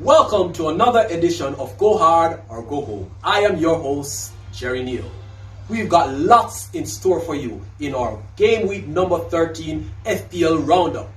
Welcome to another edition of Go Hard or Go Home. I am your host, Jerry Neal. We've got lots in store for you in our game week number 13 FPL roundup.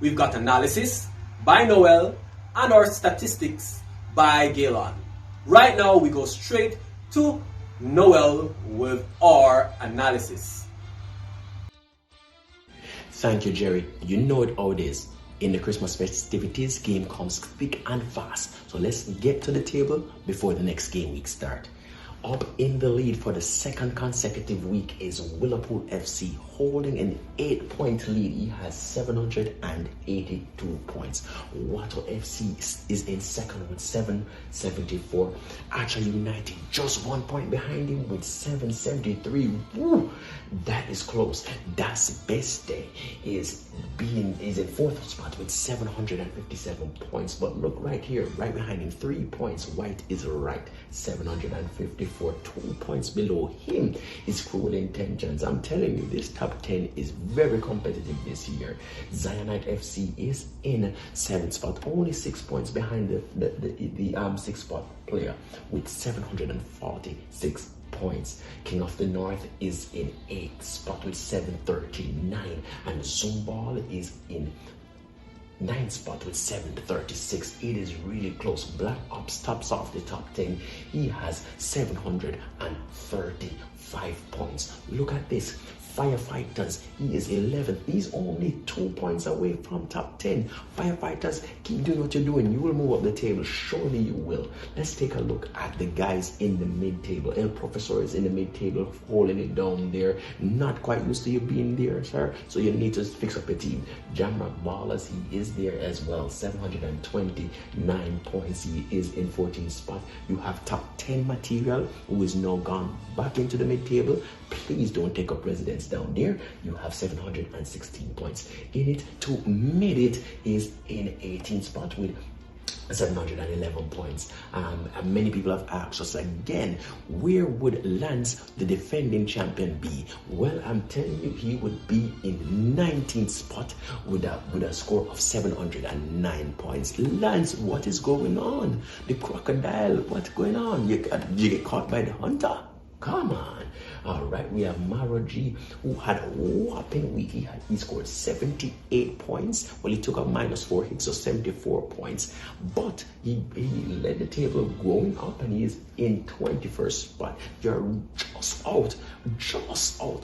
We've got analysis by Noel and our statistics by Galen. Right now we go straight to Noel with our analysis. Thank you, Jerry. You know it how it is. In the Christmas festivities, game comes thick and fast. So let's get to the table before the next game week start. Up in the lead for the second consecutive week is Liverpool FC, holding an 8-point lead. He has 782 points. Watto FC is in second with 774. Archer United just 1 point behind him with 773. Woo, that is close. Das Beste is in fourth spot with 757 points. But look right here, right behind him, 3 points. White is right, 754. 2 points below him is Cruel Intentions. I'm telling you, this top 10 is very competitive this year. Zionite FC is in 7th spot, only 6 points behind the 6th spot player with 746 points. King of the North is in 8th spot with 739, and Zumball is in 9th spot with 736. It is really close. Black Ops tops off the top 10. He has 735 points. Look at this. Firefighters, he is 11th. He's only 2 points away from top 10. Firefighters, keep doing what you're doing. You will move up the table. Surely you will. Let's take a look at the guys in the mid-table. El Professor is in the mid-table, holding it down there. Not quite used to you being there, sir. So you need to fix up your team. Jamrock Ballers, he is there as well. 729 points. He is in 14th spot. You have top 10 material, who is now gone back into the mid-table. Please don't take up residence down there. You have 716 points. In it to mid it is in 18th spot with 711 points. Many people have asked us again, where would Lance, the defending champion, be? Well, I'm telling you, he would be in 19th spot with a score of 709 points. Lance, what is going on? The crocodile, what's going on? You get caught by the hunter? Come on. All right, we have Maro G, who had a whopping week. He scored 78 points. Well, he took a -4 hits, so 74 points. But he led the table going up, and he is in 21st spot. You're just out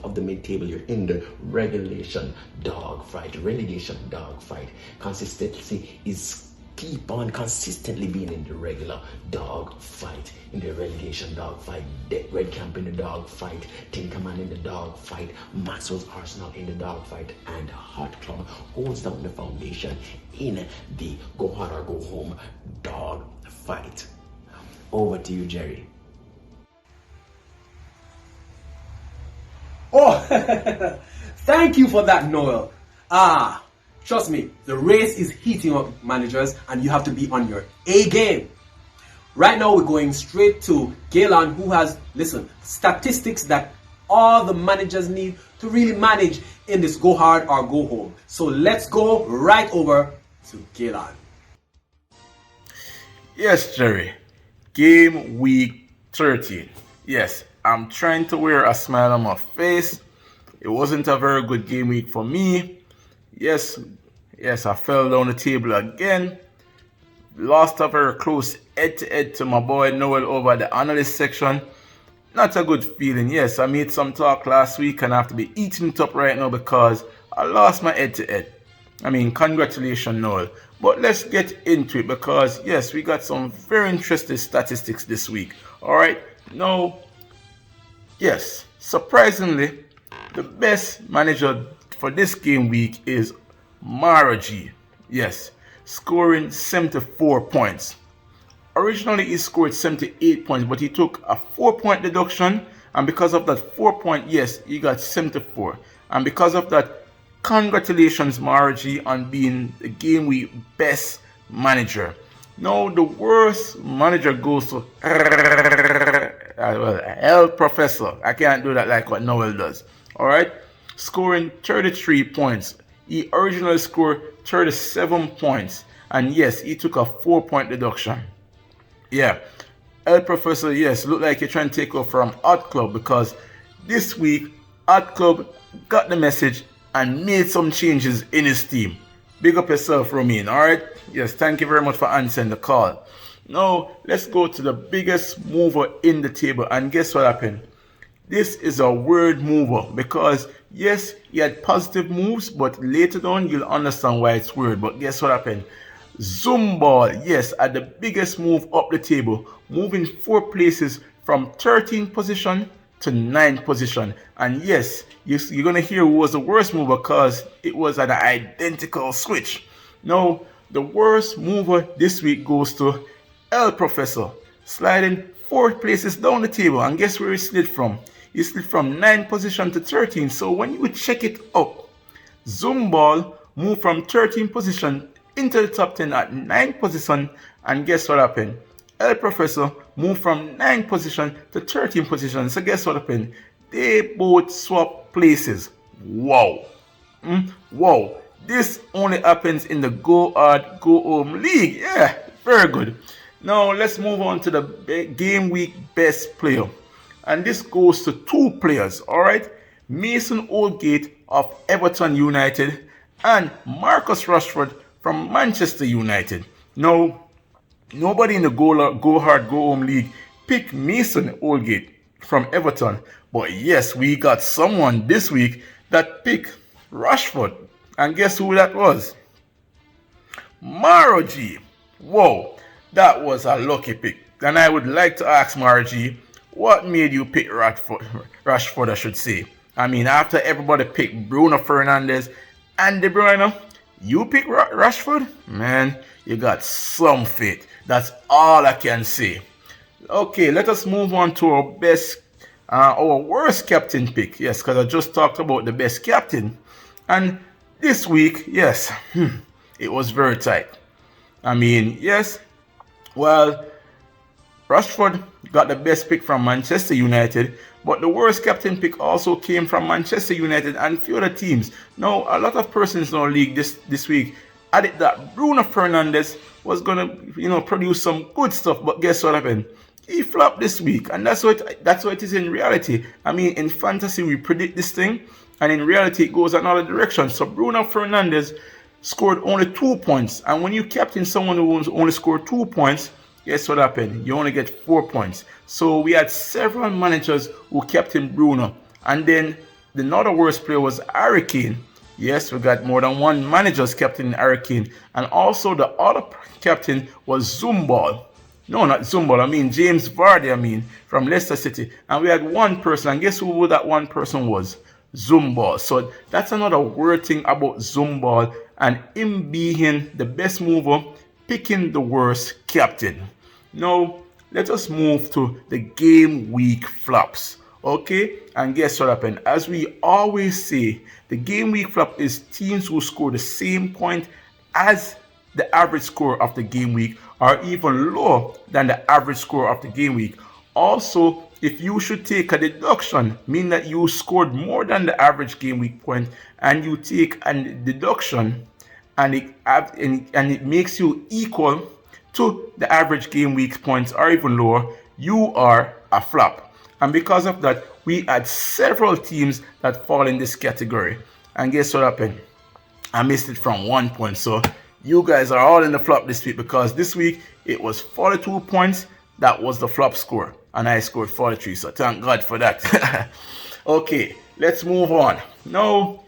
of the mid-table. You're in the relegation dogfight. Consistency is keep on consistently being in the regular dog fight, in the relegation dog fight. Red Camp in the dog fight, Tinkerman in the dog fight, Maxwell's Arsenal in the dog fight, and Hot Club holds down the foundation in the Go Hard or Go Home dog fight. Over to you, Jerry. Oh, thank you for that, Noel. Trust me, the race is heating up, managers, and you have to be on your A game. Right now, we're going straight to Galen, who has, statistics that all the managers need to really manage in this Go Hard or Go Home. So let's go right over to Galen. Yes, Jerry. Game week 13. Yes, I'm trying to wear a smile on my face. It wasn't a very good game week for me. Yes, I fell down the table again. Lost a very close head-to-head to my boy Noel over the analyst section. Not a good feeling. Yes, I made some talk last week and I have to be eating it up right now because I lost my head-to-head. I mean, congratulations, Noel. But let's get into it because, yes, we got some very interesting statistics this week. All right, now, yes, surprisingly, the best manager for this game week is Maraji. Yes, scoring 74 points. Originally, he scored 78 points, but he took a 4-point deduction, and because of that 4-point, yes, he got 74. And because of that, congratulations, Maraji, on being the game week best manager. Now, the worst manager goes to El Professor. I can't do that like what Noel does. All right, scoring 33 points. He originally scored 37 points. And yes, he took a 4-point deduction. Yeah. El Professor, yes, look like you're trying to take over from Hot Club, because this week Hot Club got the message and made some changes in his team. Big up yourself, Romain, alright? Yes, thank you very much for answering the call. Now, let's go to the biggest mover in the table, and guess what happened? This is a weird mover, because yes, he had positive moves, but later on you'll understand why it's weird. But guess what happened? Zumball, yes, had the biggest move up the table, moving 4 places from 13th position to 9th position. And yes, you're going to hear who was the worst mover, because it was an identical switch. Now, the worst mover this week goes to El Professor, sliding 4 places down the table. And guess where he slid from? He slid from 9th position to 13th. So when you check it up, Zumball moved from 13th position into the top 10 at 9th position, and guess what happened? El Professor moved from 9th position to 13th position. So guess what happened? They both swapped places. Wow. Wow. This only happens in the Go Hard, Go Home League. Yeah, very good. Now let's move on to the game week best player. And this goes to 2 players, alright? Mason Oldgate of Everton United and Marcus Rashford from Manchester United. Now, nobody in the Go Hard, Go Home League picked Mason Oldgate from Everton. But yes, we got someone this week that picked Rashford. And guess who that was? Maro G. Whoa, that was a lucky pick. And I would like to ask Maro G, what made you pick Rashford, I should say? I mean, after everybody picked Bruno Fernandes and De Bruyne, you pick Rashford? Man, you got some faith. That's all I can say. Okay, let us move on to our worst captain pick. Yes, because I just talked about the best captain. And this week, yes, it was very tight. I mean, yes, well, Rashford got the best pick from Manchester United, but the worst captain pick also came from Manchester United and few other teams. Now, a lot of persons in our league this week added that Bruno Fernandes was gonna, produce some good stuff, but guess what happened? He flopped this week, and that's what it is in reality. I mean, in fantasy we predict this thing, and in reality it goes another direction. So Bruno Fernandes scored only 2 points, and when you captain someone who only scored 2 points, guess what happened? You only get 4 points. So we had several managers who captained Bruno. And then the another worst player was Harry Kane. Yes, we got more than one manager's captain Harry Kane. And also the other captain was Zumball. No, not Zumball. I mean James Vardy, from Leicester City. And we had one person. And guess who that one person was? Zumball. So that's another weird thing about Zumball and him being the best mover, picking the worst captain. Now, let us move to the game week flops. Okay? And guess what happened? As we always say, the game week flop is teams who score the same point as the average score of the game week, or even lower than the average score of the game week. Also, if you should take a deduction, meaning that you scored more than the average game week point, and you take a deduction and it makes you equal to the average game week points or even lower, you are a flop. And because of that, we had several teams that fall in this category. And guess what happened? I missed it from 1 point. So you guys are all in the flop this week, because this week it was 42 points. That was the flop score. And I scored 43. So thank God for that. Okay, let's move on. Now,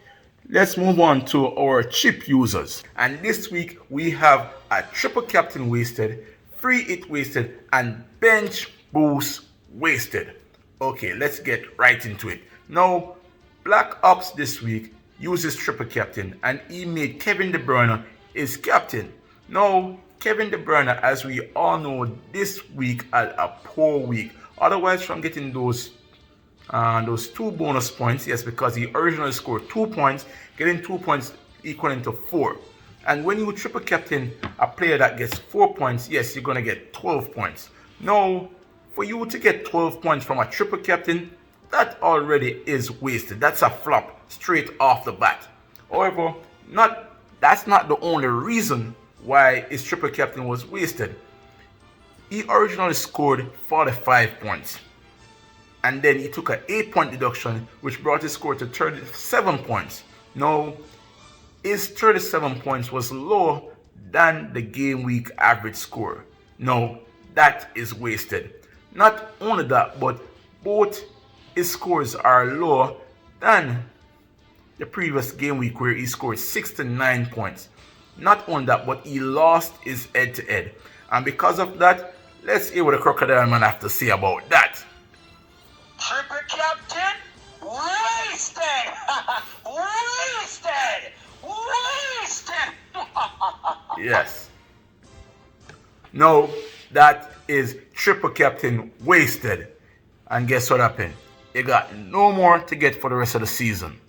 let's move on to our chip users. And this week we have a triple captain wasted, free hit wasted, and bench boost wasted. Okay, let's get right into it. Now, Black Ops this week uses triple captain, and he made Kevin De Bruyne his captain. Now, Kevin De Bruyne, as we all know, this week had a poor week. Otherwise, from getting those 2 bonus points, yes, because he originally scored 2 points, getting 2 points equaling to 4. And when you triple captain a player that gets 4 points, yes, you're going to get 12 points. Now, for you to get 12 points from a triple captain, that already is wasted. That's a flop straight off the bat. However, that's not the only reason why his triple captain was wasted. He originally scored 45 points. And then he took an 8-point deduction, which brought his score to 37 points. Now, his 37 points was lower than the game week average score. Now, that is wasted. Not only that, but both his scores are lower than the previous game week where he scored 69 points. Not only that, but he lost his head-to-head. And because of that, let's hear what the Crocodile Man have to say about that. Triple captain, wasted! Wasted! Wasted! Yes. No, that is triple captain wasted. And guess what happened? He got no more to get for the rest of the season.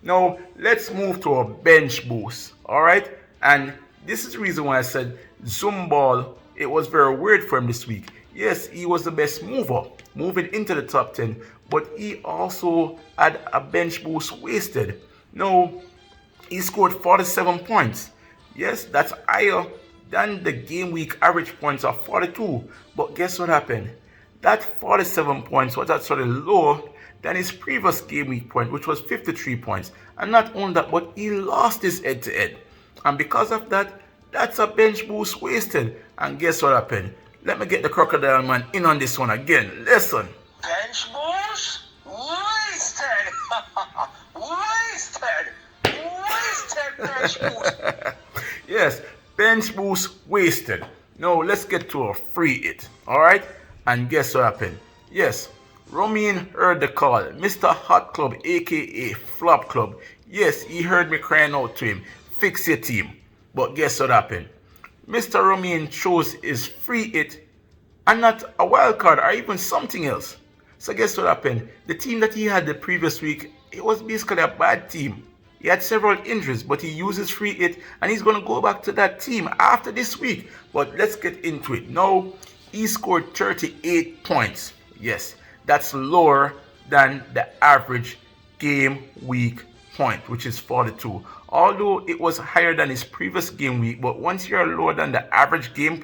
Now, let's move to a bench boost. Alright? And this is the reason why I said Zumball, it was very weird for him this week. Yes, he was the best mover, moving into the top 10, but he also had a bench boost wasted. No, he scored 47 points. Yes, that's higher than the game week average points of 42. But guess what happened? That 47 points was actually lower than his previous game week point, which was 53 points. And not only that, but he lost his head-to-head. And because of that, that's a bench boost wasted. And guess what happened? Let me get the Crocodile Man in on this one again. Listen. Bench boost, wasted! Wasted! Wasted bench boost! Yes, bench boost wasted. Now let's get to a free hit. Alright? And guess what happened? Yes, Romain heard the call. Mr. Hot Club, aka Flop Club. Yes, he heard me crying out to him. Fix your team. But guess what happened? Mr. Romain chose his free hit and not a wild card or even something else. So guess what happened? The team that he had the previous week, it was basically a bad team. He had several injuries, but he used his free hit and he's going to go back to that team after this week. But let's get into it. Now, he scored 38 points. Yes, that's lower than the average game week point, which is 42. Although it was higher than his previous game week, but once you're lower than the average game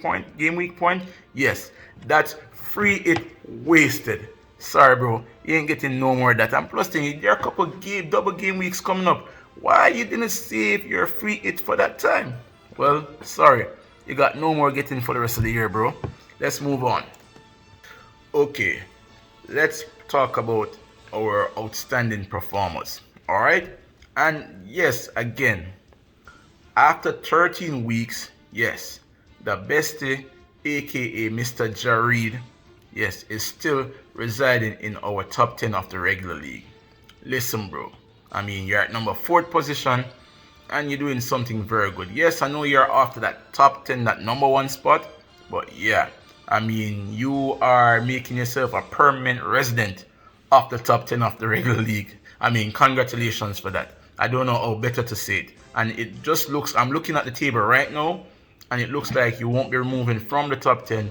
week point, yes, that's free hit wasted. Sorry, bro, you ain't getting no more of that. And plus, there are a couple double game weeks coming up. Why you didn't save your free hit for that time? Well, sorry, you got no more getting for the rest of the year, bro. Let's move on. Okay, let's talk about our outstanding performers. All right. And yes, again, after 13 weeks, yes, the bestie, aka Mr. Jareed, yes, is still residing in our top 10 of the regular league. Listen, bro, I mean, you're at number 4th position and you're doing something very good. Yes, I know you're after that top 10, that number 1 spot, but yeah, I mean, you are making yourself a permanent resident of the top 10 of the regular league. I mean, congratulations for that. I don't know how better to say it. And it just looks, I'm looking at the table right now, and it looks like you won't be removing from the top 10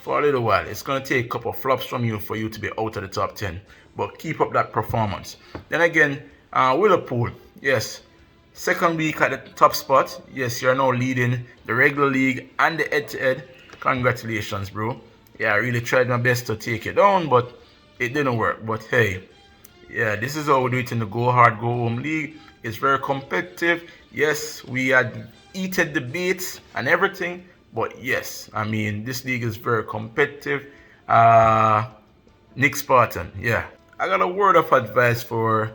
for a little while. It's going to take a couple of flops from you for you to be out of the top 10. But keep up that performance. Then again, Liverpool, yes, 2nd week at the top spot. Yes, you're now leading the regular league and the head-to-head. Congratulations, bro. Yeah, I really tried my best to take it down, but it didn't work. But hey, yeah, this is how we do it in the Go Hard, Go Home League. It's very competitive. Yes, we had heated debates and everything. But yes, I mean, this league is very competitive. Nick Spartan, yeah. I got a word of advice for,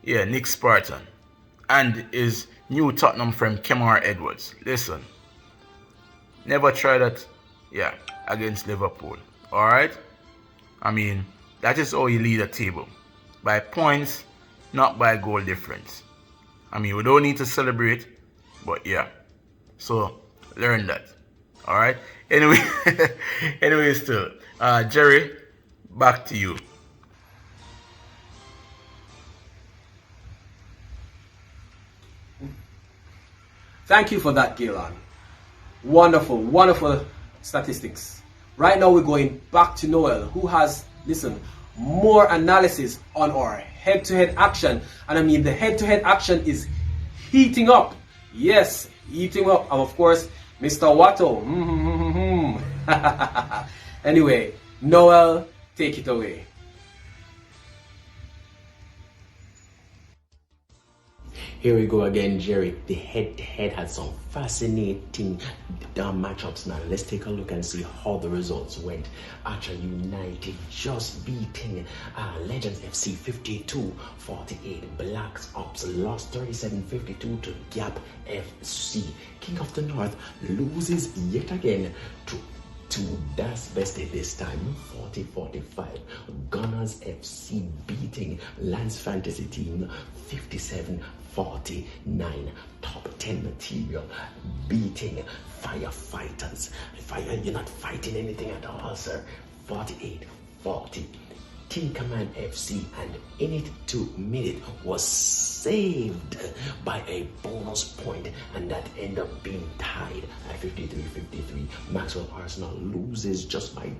Nick Spartan and his new Tottenham friend, Kemar Edwards. Listen, never try that, against Liverpool. All right? I mean, that is how you lead a table. By points, not by goal difference. I mean, we don't need to celebrate, but yeah. So, learn that. Alright? Anyway, still. Jerry, back to you. Thank you for that, Galen. Wonderful, wonderful statistics. Right now we're going back to Noel, who has, listen, more analysis on our head-to-head action. And I mean, the head-to-head action is heating up. Yes, heating up. And of course, Mr. Watto. Anyway, Noel, take it away. Here we go again, Jerry. The head-to-head had some fascinating matchups. Now let's take a look and see how the results went. Archer United just beating Legends FC 52-48. Blacks Ops lost 37-52 to Gap FC. King of the North loses yet again to Das Beste this time, 40-45. Gunners FC beating Lance Fantasy Team 57-49. Top 10 material beating Firefighters. You're not fighting anything at all, sir. 48-40. Team Command FC and In It to Minute was saved by a bonus point, and that ended up being tied at 53-53. Maxwell Arsenal loses just by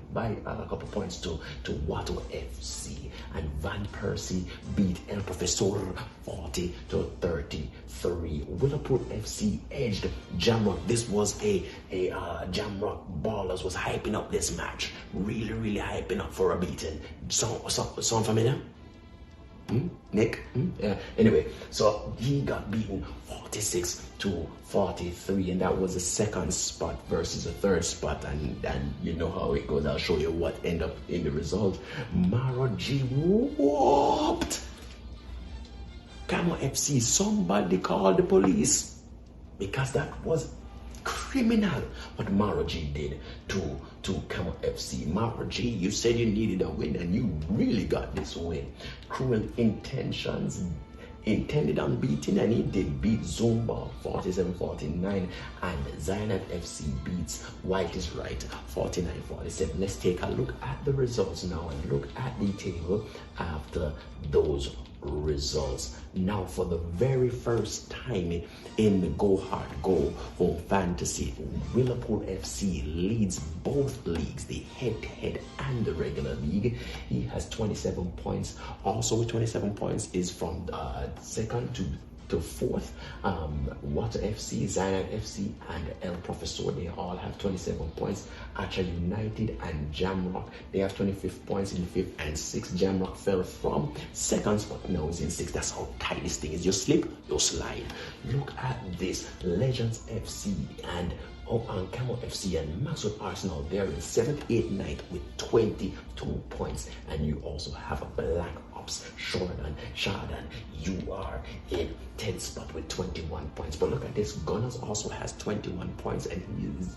a couple points to Watto FC, and Van Persie beat El Professor 40-33. Liverpool FC edged Jamrock. This was a Jamrock Ballers was hyping up this match, really hyping up for a beating. Sound familiar? Nick? Yeah. Anyway, so he got beaten 46-43, and that was the second spot versus the third spot, and you know how it goes. I'll show you what ended up in the result. Maro G whooped Camo FC. Somebody called the police because that was criminal what Maro G did to Camo FC. Maro G, you said you needed a win and you really got this win. Cruel Intentions intended on beating, and he did beat Zumba 47-49, and Zainab FC beats White is Right 49-47. Let's take a look at the results now and look at the table after those results. Now, for the very first time in the Go Hard Go Home Fantasy, Liverpool FC leads both leagues, the head-to-head and the regular league. He has 27 points. Also with 27 points is from second to fourth. Water FC, Zainab FC, and El Professor, they all have 27 points. Archer United and Jamrock, they have 25 points in fifth and sixth. Jamrock fell from second spot, now is in sixth. That's how tight this thing is. You slip, you slide. Look at this. Legends FC and Camo FC and Maxwell Arsenal, they're in 7th, 8th, 9th with 22 points. And you also have a Black Ops, Shordan, you are in 10th spot with 21 points. But look at this, Gunners also has 21 points, and he is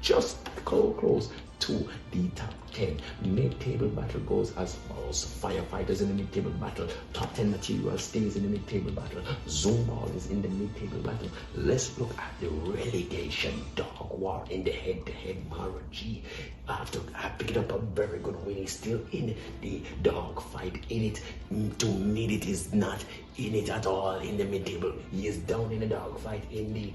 just close to the top 10. Mid-table battle goes as follows. Firefighters in the mid-table battle. Top 10 material stays in the mid-table battle. Zoomball is in the mid-table battle. Let's look at the relegation dog war in the head-to-head. Maro G, after picking up a very good win, he's still in the dog fight. In it to mid, it is not in it at all in the mid-table. He is down in the dog fight in the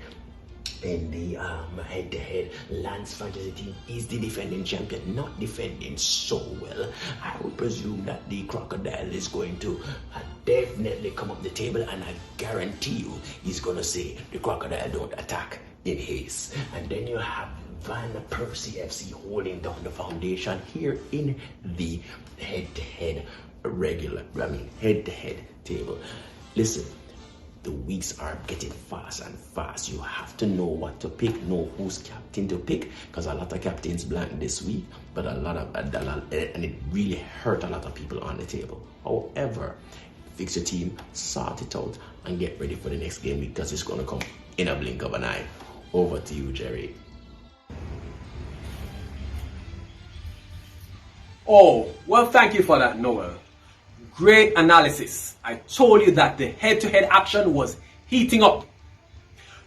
head-to-head. Lance Fantasy Team is the defending champion, not defending so well. I would presume that the Crocodile is going to definitely come up the table, and I guarantee you he's going to say the Crocodile don't attack in haste. And then you have Van Persie FC holding down the foundation here in the head-to-head head-to-head table. Listen, the weeks are getting fast and fast. You have to know what to pick, know who's captain to pick, because a lot of captains blank this week, but and it really hurt a lot of people on the table. However, fix your team, sort it out, and get ready for the next game week, because it's going to come in a blink of an eye. Over to you, Jerry. Oh, well, thank you for that, Noel. Great analysis. I told you that the head-to-head action was heating up.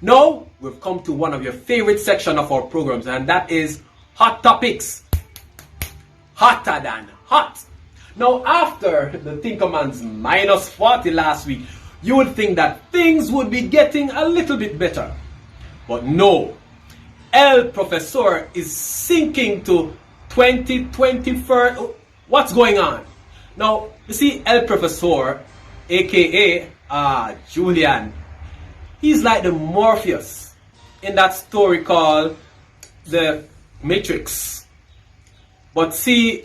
Now, we've come to one of your favorite sections of our programs, and that is Hot Topics. Hotter than hot. Now, after the Tinkerman's minus 40 last week, you would think that things would be getting a little bit better. But no. El Professor is sinking to 2024. What's going on? Now, you see, El Professor, aka Julian, he's like the Morpheus. in that story called The Matrix. But see,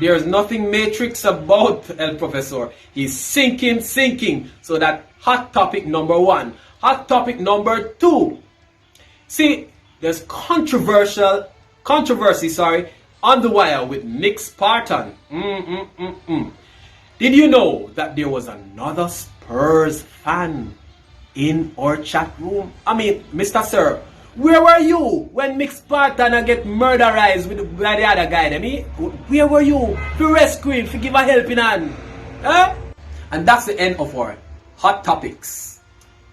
there's nothing Matrix about El Professor. He's sinking. So that hot topic number 1. Hot topic number 2. See, there's controversy, on the wire with Nick Spartan. Did you know that there was another Spurs fan in our chat room? I mean, Mr. Sir, where were you when Mick Spartan get murderized by the other guy? I mean, where were you to rescue him, to give a helping hand? Huh? And that's the end of our hot topics.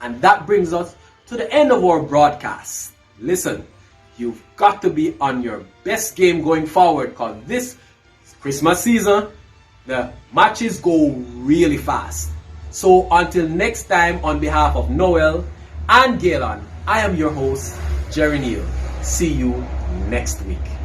And that brings us to the end of our broadcast. Listen, you've got to be on your best game going forward, because this Christmas season, the matches go really fast. So until next time, on behalf of Noel and Galen, I am your host, Jerry Neal. See you next week.